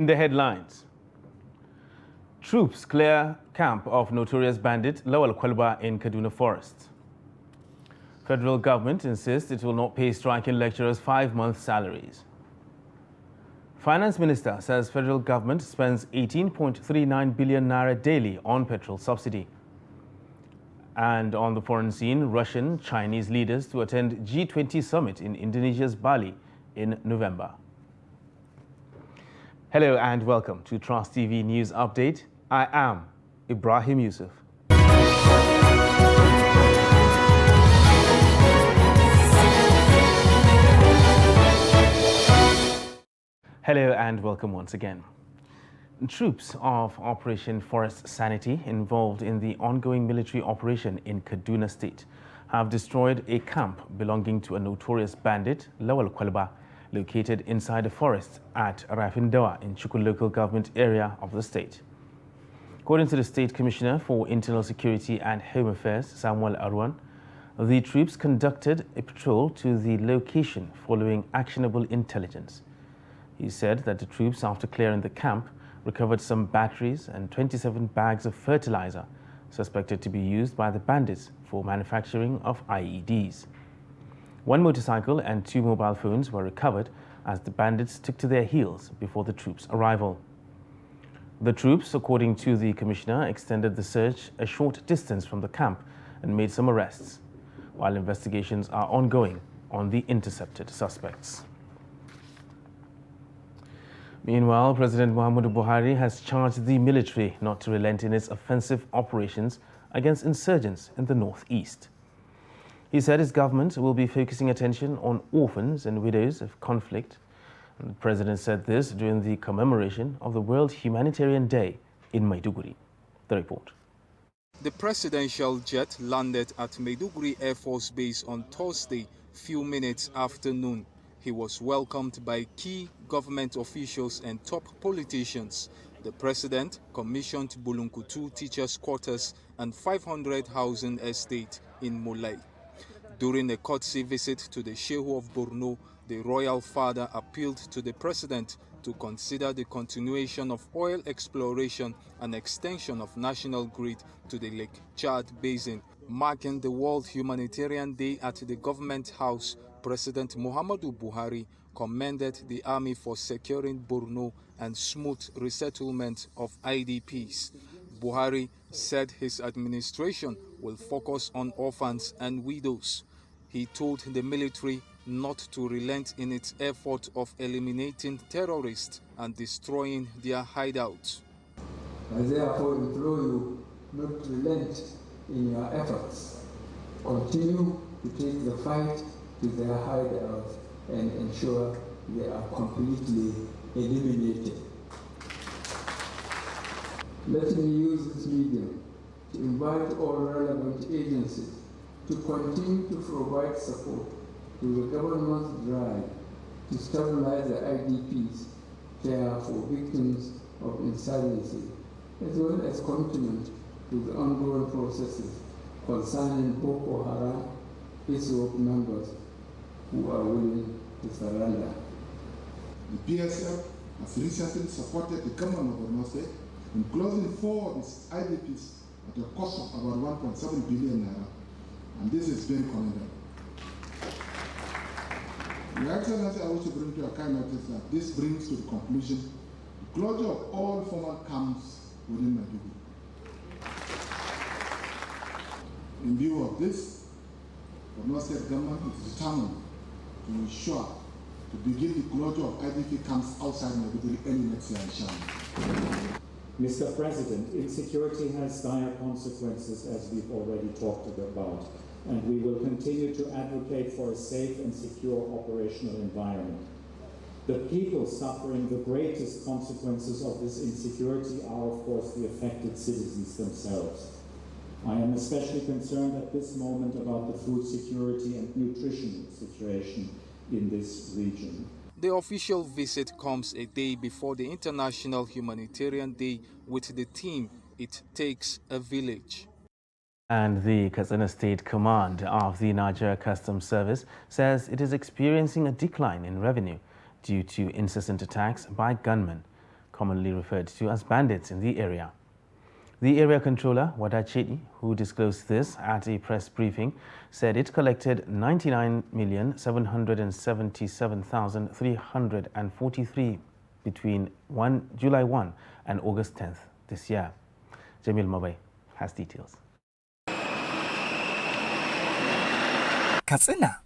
In the headlines, troops clear camp of notorious bandit Lawal Kwalba in Kaduna Forest. Federal government insists it will not pay striking lecturers 5-month salaries. Finance Minister says federal government spends 18.39 billion naira daily on petrol subsidy. And on the foreign scene, Russian, Chinese leaders to attend G20 summit in Indonesia's Bali in November. Hello and welcome to Trust TV News Update. I am Ibrahim Yusuf. Hello and welcome once again. Troops of Operation Forest Sanity involved in the ongoing military operation in Kaduna State have destroyed a camp belonging to a notorious bandit, Lawal Kwalba, located inside a forest at Rafindawa in Chukwu local government area of the state. According to the State Commissioner for Internal Security and Home Affairs, Samuel Arwan, the troops conducted a patrol to the location following actionable intelligence. He said that the troops, after clearing the camp, recovered some batteries and 27 bags of fertilizer suspected to be used by the bandits for manufacturing of IEDs. One motorcycle and 2 mobile phones were recovered as the bandits took to their heels before the troops' arrival. The troops, according to the commissioner, extended the search a short distance from the camp and made some arrests, while investigations are ongoing on the intercepted suspects. Meanwhile, President Muhammadu Buhari has charged the military not to relent in its offensive operations against insurgents in the northeast. He said his government will be focusing attention on orphans and widows of conflict. And the president said this during the commemoration of the World Humanitarian Day in Maiduguri. The report. The presidential jet landed at Maiduguri Air Force Base on Thursday, few minutes after noon. He was welcomed by key government officials and top politicians. The president commissioned Bulunkutu Teachers' Quarters and 500 housing estate in Mulai. During a courtesy visit to the Shehu of Borno, the royal father appealed to the president to consider the continuation of oil exploration and extension of national grid to the Lake Chad Basin. Marking the World Humanitarian Day at the Government House, President Muhammadu Buhari commended the army for securing Borno and smooth resettlement of IDPs. Buhari said his administration will focus on orphans and widows. He told the military not to relent in its effort of eliminating terrorists and destroying their hideouts. I therefore implore you not to relent in your efforts. Continue to take the fight to their hideouts and ensure they are completely eliminated. Let me use this medium to invite all relevant agencies to continue to provide support to the government's drive to stabilize the IDPs care for victims of insurgency, as well as continue to the ongoing processes concerning Boko Haram ISWAP members who are willing to surrender. The PSF has recently supported the government of Borno State in closing 4 of its IDPs at a cost of about 1.7 billion naira, and this is very commendable. Your Excellency, I wish to bring to your kind notice that this brings to the conclusion the closure of all formal camps within Maiduguri. In view of this, the Borno State government is determined to ensure to begin the closure of IDP camps outside Maiduguri early next year, inshallah. Mr. President, insecurity has dire consequences, as we've already talked about, and we will continue to advocate for a safe and secure operational environment. The people suffering the greatest consequences of this insecurity are, of course, the affected citizens themselves. I am especially concerned at this moment about the food security and nutrition situation in this region. The official visit comes a day before the International Humanitarian Day with the theme, It Takes a Village. And the Katsina State Command of the Nigeria Customs Service says it is experiencing a decline in revenue due to incessant attacks by gunmen. commonly referred to as bandits in the area. The area controller, Wadachedi, who disclosed this at a press briefing, said it collected 99,777,343 between July 1 and August 10th this year. Jamil Mabay has details. Katsina,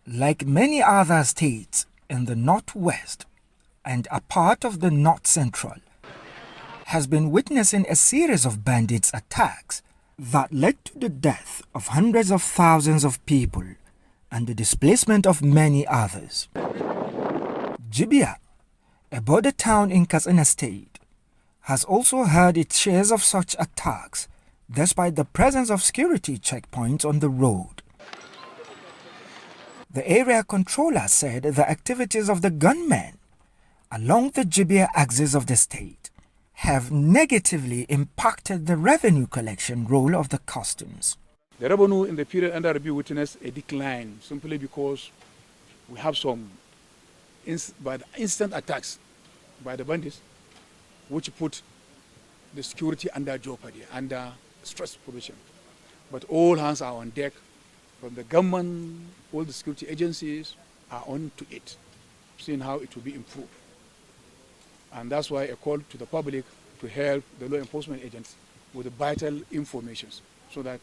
like many other states in the northwest and a part of the north central, has been witnessing a series of bandits' attacks that led to the death of hundreds of thousands of people and the displacement of many others. Jibia, a border town in Katsina State, has also had its shares of such attacks despite the presence of security checkpoints on the road. The area controller said the activities of the gunmen along the Jibia axis of the state have negatively impacted the revenue collection role of the customs. The revenue in the period under review witnessed a decline simply because we have some instant attacks by the bandits, which put the security under jeopardy, under stress position. But all hands are on deck. From the government, all the security agencies are on to it, seeing how it will be improved. And that's why a call to the public to help the law enforcement agents with the vital information so that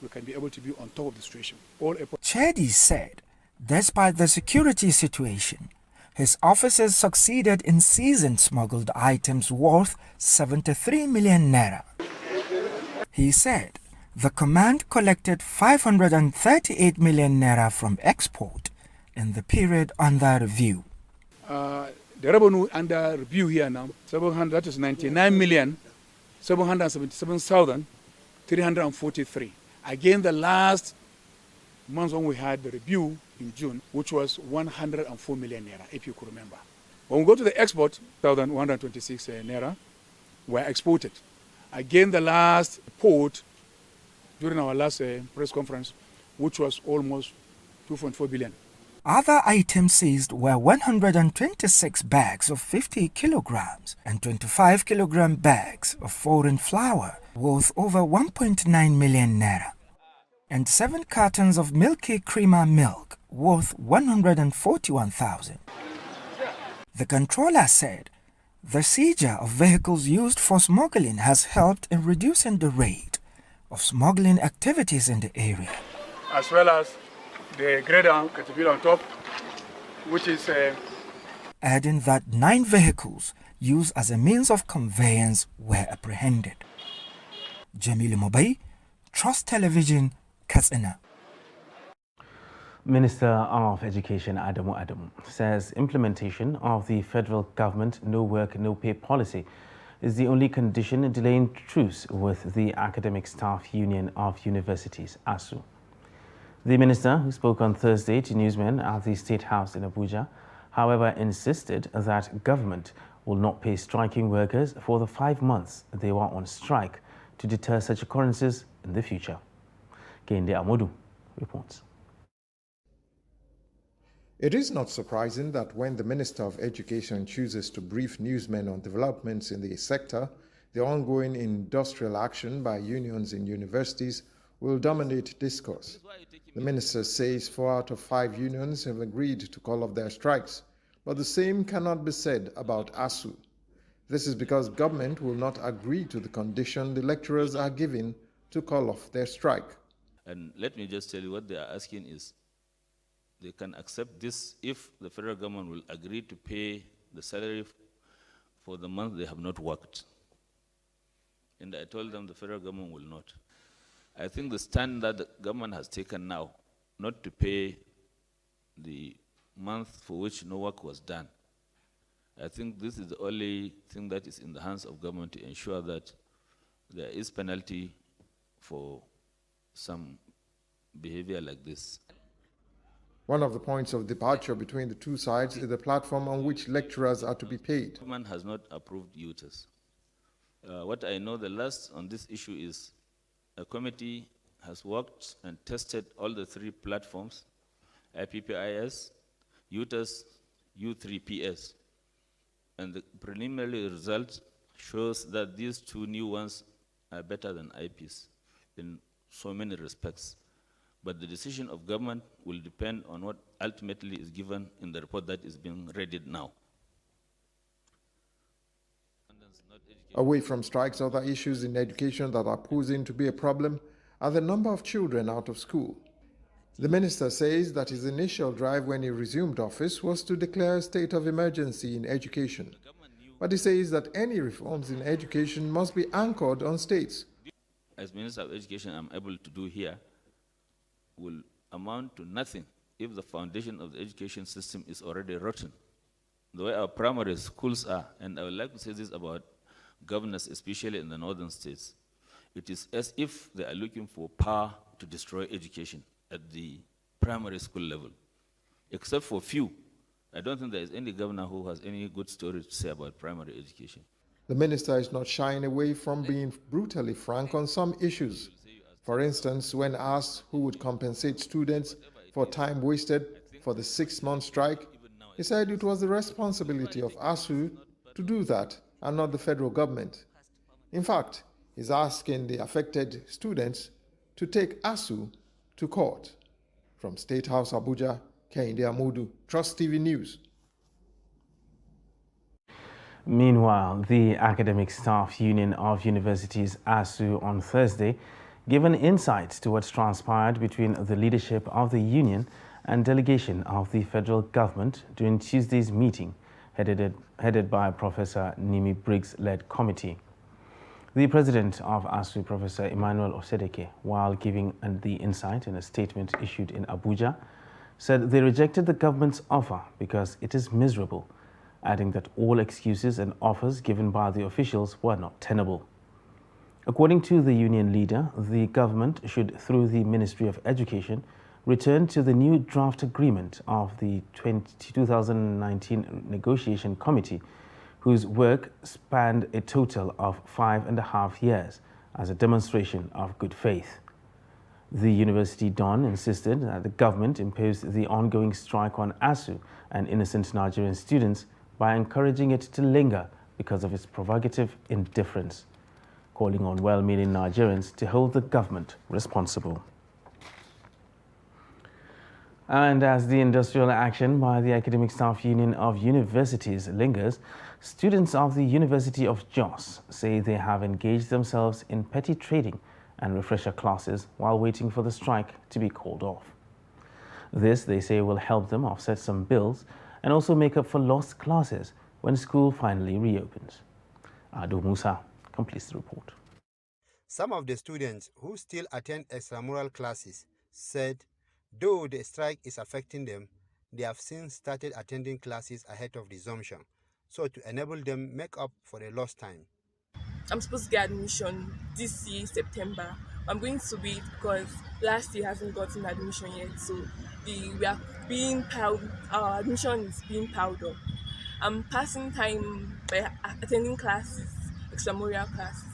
we can be able to be on top of the situation. Chedi said, despite the security situation, his officers succeeded in seizing smuggled items worth 73 million naira. He said the command collected 538 million naira from export in the period under review. The revenue under review here now, that is 99,777,343. Again, the last month when we had the review in June, which was 104 million naira, if you could remember. When we go to the export, 1,126 naira were exported. Again, the last report during our last press conference, which was almost 2.4 billion. Other items seized were 126 bags of 50 kilograms and 25 kilogram bags of foreign flour worth over 1.9 million naira, and 7 cartons of milky creamer milk worth 141,000. The controller said the seizure of vehicles used for smuggling has helped in reducing the rate of smuggling activities in the area. As well as the grader caterpillar on top, which is adding that 9 vehicles used as a means of conveyance were apprehended. Jamil Mobai, Trust Television, Katsina. Minister of Education Adamu says implementation of the federal government no work, no pay policy is the only condition delaying truce with the Academic Staff Union of Universities, ASU. The minister, who spoke on Thursday to newsmen at the State House in Abuja, however, insisted that government will not pay striking workers for the 5 months they were on strike to deter such occurrences in the future. Kende Amodu reports. It is not surprising that when the Minister of Education chooses to brief newsmen on developments in the sector, the ongoing industrial action by unions in universities will dominate discourse. The minister says 4 out of 5 unions have agreed to call off their strikes, but the same cannot be said about ASU. This is because government will not agree to the condition the lecturers are given to call off their strike. And let me just tell you what they are asking is they can accept this if the federal government will agree to pay the salary for the month they have not worked. And I told them the federal government will not. I think the stand that the government has taken now, not to pay the month for which no work was done, I think this is the only thing that is in the hands of government to ensure that there is penalty for some behavior like this. One of the points of departure between the two sides is the platform on which lecturers are to be paid. The government has not approved UTAS. What I know the last on this issue is a committee has worked and tested all the 3 platforms, IPPIS, UTAS, U3PS. And the preliminary result shows that these two new ones are better than IPs in so many respects. But the decision of government will depend on what ultimately is given in the report that is being readied now. Away from strikes, other issues in education that are posing to be a problem are the number of children out of school. The minister says that his initial drive when he resumed office was to declare a state of emergency in education. But he says that any reforms in education must be anchored on states. As Minister of Education, I'm able to do here will amount to nothing if the foundation of the education system is already rotten. The way our primary schools are, and I would like to say this about governors, especially in the northern states, it is as if they are looking for power to destroy education at the primary school level. Except for few, I don't think there is any governor who has any good story to say about primary education. The minister is not shying away from being brutally frank on some issues. For instance, when asked who would compensate students for time wasted for the 6-month strike, he said it was the responsibility of ASU to do that and not the federal government. In fact, he's asking the affected students to take ASU to court. From State House, Abuja, Kehinde Amodu, Trust TV News. Meanwhile, the Academic Staff Union of Universities, ASU, on Thursday gave an insight to what's transpired between the leadership of the union and delegation of the federal government during Tuesday's meeting, headed by Professor Nimi Briggs-led committee. The president of ASU, Professor Emmanuel Osedeke, while giving the insight in a statement issued in Abuja, said they rejected the government's offer because it is miserable, adding that all excuses and offers given by the officials were not tenable. According to the union leader, the government should, through the Ministry of Education, return to the new draft agreement of the 2019 negotiation committee, whose work spanned a total of 5.5 years as a demonstration of good faith. The university don insisted that the government imposed the ongoing strike on ASU and innocent Nigerian students by encouraging it to linger because of its provocative indifference, calling on well-meaning Nigerians to hold the government responsible. And as the industrial action by the Academic Staff Union of Universities lingers, students of the University of Jos say they have engaged themselves in petty trading and refresher classes while waiting for the strike to be called off. This, they say, will help them offset some bills and also make up for lost classes when school finally reopens. Ado Musa completes the report. Some of the students who still attend extramural classes said though the strike is affecting them, they have since started attending classes ahead of resumption, so to enable them make up for the lost time. I'm supposed to get admission this year, September. I'm going to wait because last year hasn't gotten admission yet, so our admission is being piled up. I'm passing time by attending classes, extramural classes,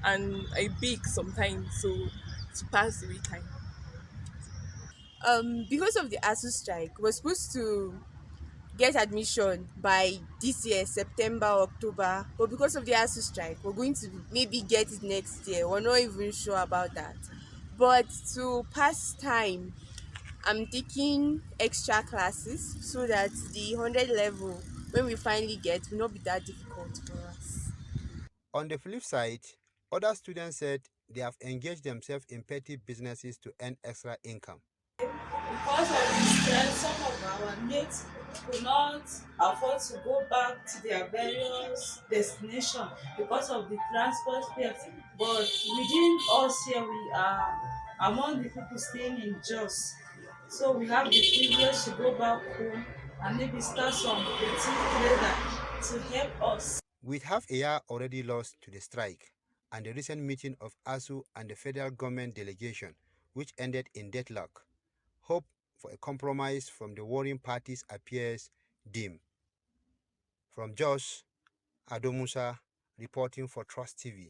and I bake sometimes to pass the week time. Because of the ASU strike, we're supposed to get admission by this year, September, October, but because of the ASU strike, we're going to maybe get it next year. We're not even sure about that. But to pass time, I'm taking extra classes so that the 100 level, when we finally get, will not be that difficult for us. On the flip side, other students said they have engaged themselves in petty businesses to earn extra income. Because of the stress, some of our mates could not afford to go back to their various destinations because of the transport fares. But within us here, we are among the people staying in Jos. So we have the privilege to go back home and maybe start some petty trader to help us. With half a year already lost to the strike and the recent meeting of ASU and the federal government delegation, which ended in deadlock, hope for a compromise from the warring parties appears dim. From Jos, Ado Musa reporting for Trust TV.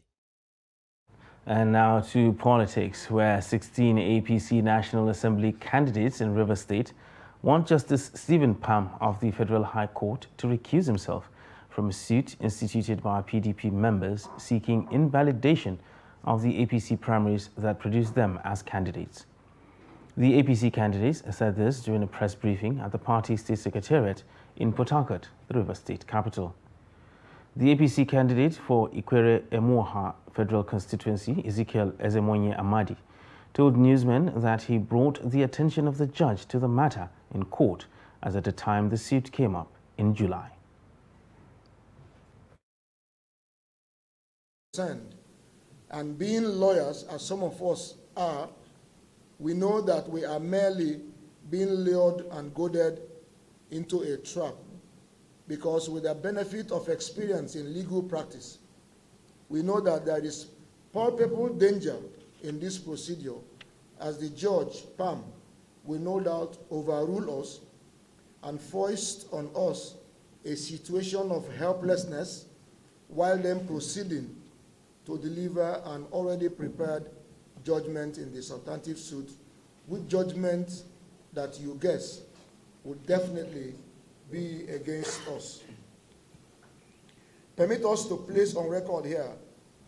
And now to politics, where 16 APC National Assembly candidates in Rivers State want Justice Stephen Pam of the Federal High Court to recuse himself from a suit instituted by PDP members seeking invalidation of the APC primaries that produced them as candidates. The APC candidates said this during a press briefing at the party state secretariat in Port Harcourt, the Rivers State capital. The APC candidate for Ikwere Emoha Federal Constituency, Ezekiel Ezemonye Amadi, told newsmen that he brought the attention of the judge to the matter in court as at the time the suit came up in July. And being lawyers, as some of us are, we know that we are merely being lured and goaded into a trap, because with the benefit of experience in legal practice, we know that there is palpable danger in this procedure, as the judge, Pam, will no doubt overrule us and foist on us a situation of helplessness while then proceeding to deliver an already prepared judgment in the substantive suit, with judgment that you guess would definitely be against us. Permit us to place on record here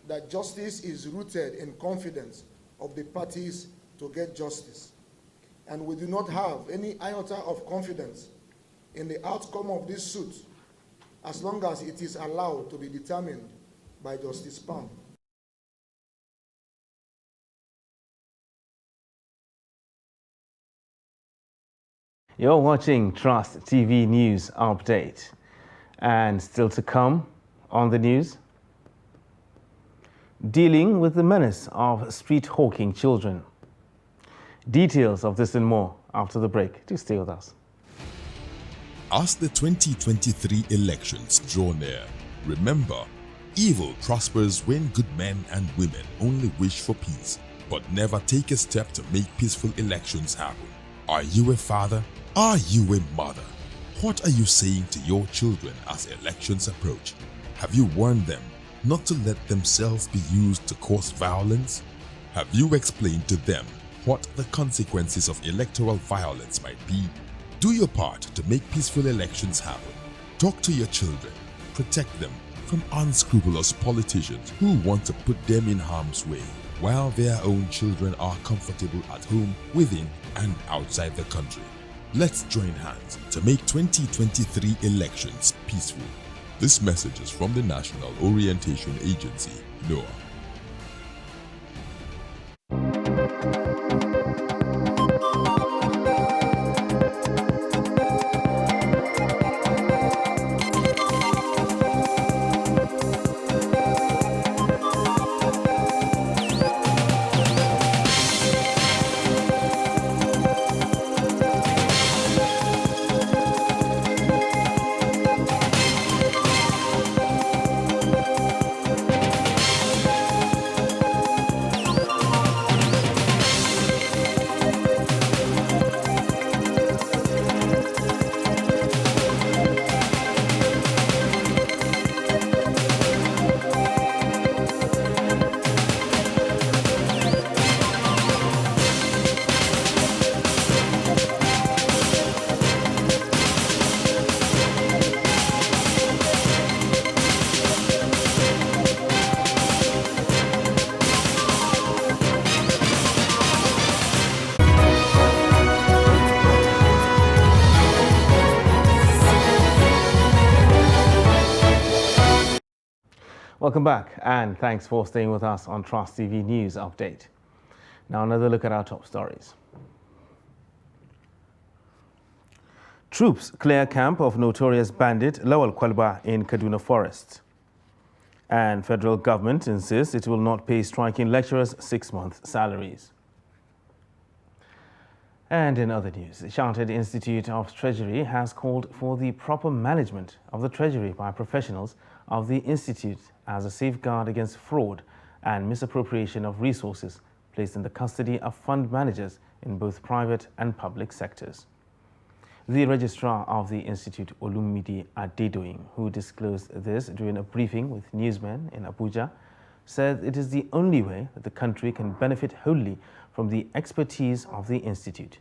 that justice is rooted in confidence of the parties to get justice, and we do not have any iota of confidence in the outcome of this suit as long as it is allowed to be determined by Justice Pam. You're watching Trust TV News Update. And still to come on the news, dealing with the menace of street hawking children. Details of this and more after the break. Do stay with us. As the 2023 elections draw near, remember, evil prospers when good men and women only wish for peace, but never take a step to make peaceful elections happen. Are you a father? Are you a mother? What are you saying to your children as elections approach? Have you warned them not to let themselves be used to cause violence? Have you explained to them what the consequences of electoral violence might be? Do your part to make peaceful elections happen. Talk to your children. Protect them from unscrupulous politicians who want to put them in harm's way, while their own children are comfortable at home, within and outside the country. Let's join hands to make 2023 elections peaceful. This message is from the National Orientation Agency, NOAA. Welcome back, and thanks for staying with us on Trust TV News Update. Now another look at our top stories. Troops clear camp of notorious bandit Lawal Kwalba in Kaduna Forest. And federal government insists it will not pay striking lecturers 6-month salaries. And in other news, the Chartered Institute of Treasury has called for the proper management of the Treasury by professionals of the institute as a safeguard against fraud and misappropriation of resources placed in the custody of fund managers in both private and public sectors. The registrar of the institute, Olumide Adedoyin, who disclosed this during a briefing with newsmen in Abuja, said it is the only way that the country can benefit wholly from the expertise of the institute.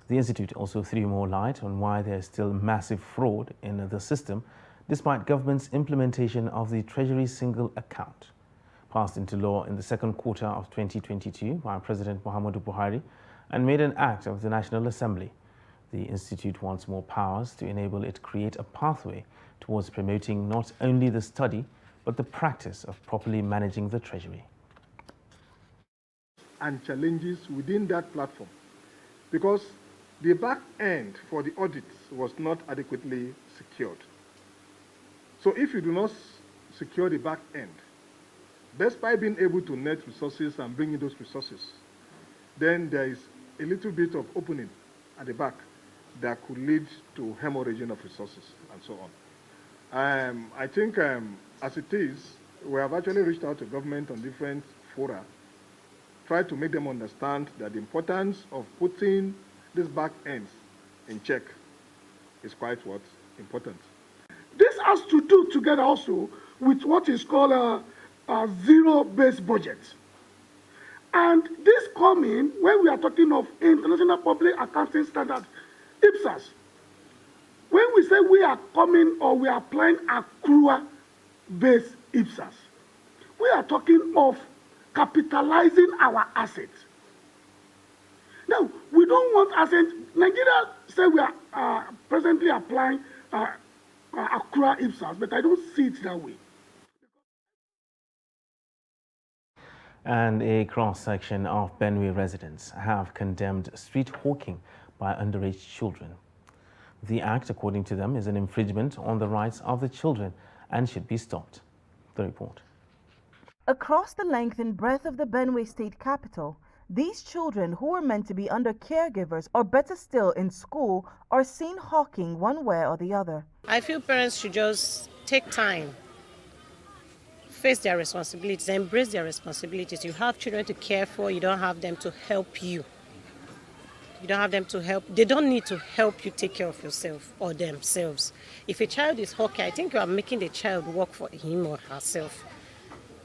The institute also threw more light on why there is still massive fraud in the system, despite government's implementation of the Treasury single account. Passed into law in the second quarter of 2022 by President Muhammadu Buhari and made an act of the National Assembly. The institute wants more powers to enable it create a pathway towards promoting not only the study but the practice of properly managing the Treasury. And challenges within that platform, because the back end for the audits was not adequately secured. So if you do not secure the back end, despite being able to net resources and bring in those resources, then there is a little bit of opening at the back that could lead to hemorrhaging of resources and so on. I think as it is, we have actually reached out to government on different fora, tried to make them understand that the importance of putting these back ends in check is quite important. This has to do together also with what is called a zero-based budget. And this coming when we are talking of International Public Accounting Standard, IPSAS. When we say we are coming or we are applying accrual-based IPSAS, we are talking of capitalizing our assets. Now, we don't want assets. Nigeria say we are presently applying accrual IPSAS, but I don't see it that way. And a cross-section of Benue residents have condemned street hawking by underage children. The act, according to them, is an infringement on the rights of the children and should be stopped. The report. Across the length and breadth of the Benue state capital, these children who were meant to be under caregivers or better still in school are seen hawking one way or the other. I feel parents should just take time, face their responsibilities, embrace their responsibilities. You have children to care for, you don't have them to help you. You don't have them to help. They don't need to help you take care of yourself or themselves. If a child is hawking, I think you are making the child work for him or herself.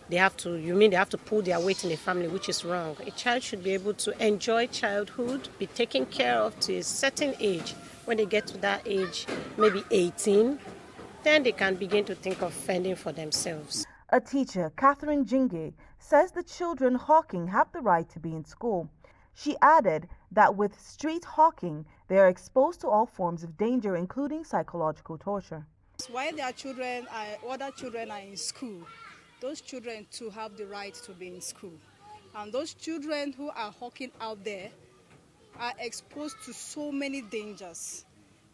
They have to pull their weight in the family, which is wrong. A child should be able to enjoy childhood, be taken care of to a certain age. When they get to that age, maybe 18, then they can begin to think of fending for themselves. A teacher, Catherine Jinge, says the children hawking have the right to be in school. She added that with street hawking, they are exposed to all forms of danger, including psychological torture. While their children, other children are in school, those children too have the right to be in school. And those children who are hawking out there are exposed to so many dangers,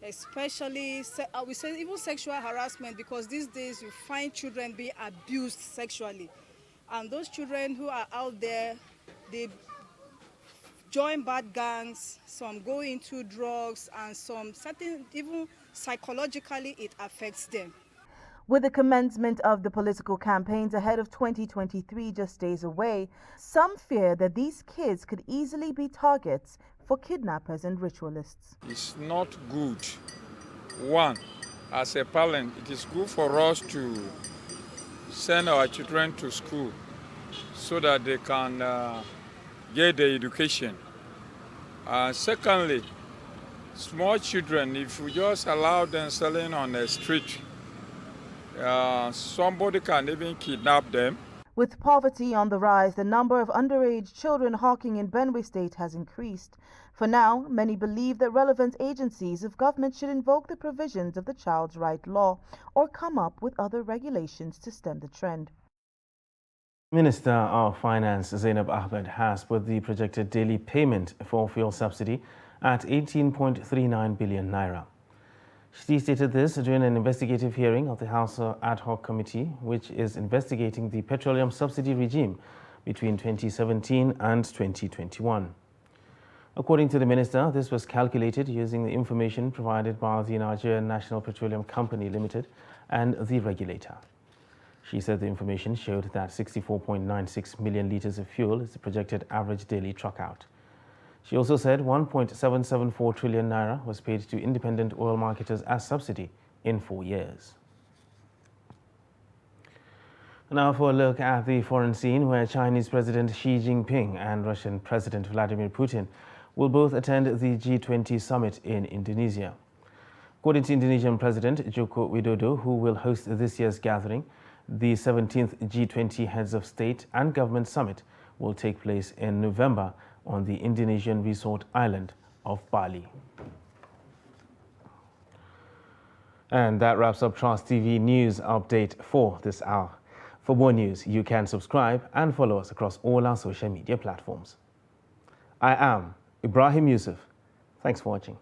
especially, I would say, even sexual harassment, because these days you find children being abused sexually. And those children who are out there, they join bad gangs, some go into drugs, and some certain, even psychologically, it affects them. With the commencement of the political campaigns ahead of 2023 just days away, some fear that these kids could easily be targets for kidnappers and ritualists. It's not good. One, as a parent, it is good for us to send our children to school so that they can get the education. Secondly, small children, if we just allow them selling on the street, somebody can even kidnap them. With poverty on the rise, the number of underage children hawking in Benue State has increased. For now, many believe that relevant agencies of government should invoke the provisions of the Child's Right Law or come up with other regulations to stem the trend. Minister of Finance Zainab Ahmed has put the projected daily payment for fuel subsidy at 18.39 billion naira. She stated this during an investigative hearing of the House Ad Hoc Committee, which is investigating the petroleum subsidy regime between 2017 and 2021. According to the minister, this was calculated using the information provided by the Nigerian National Petroleum Company Limited and the regulator. She said the information showed that 64.96 million litres of fuel is the projected average daily truck out. She also said 1.774 trillion naira was paid to independent oil marketers as subsidy in 4 years. Now for a look at the foreign scene, where Chinese President Xi Jinping and Russian President Vladimir Putin will both attend the G20 summit in Indonesia. According to Indonesian President Joko Widodo, who will host this year's gathering, the 17th G20 Heads of State and Government Summit will take place in November on the Indonesian resort island of Bali. And that wraps up Trust TV News Update for this hour. For more news, you can subscribe and follow us across all our social media platforms. I am Ibrahim Yusuf. Thanks for watching.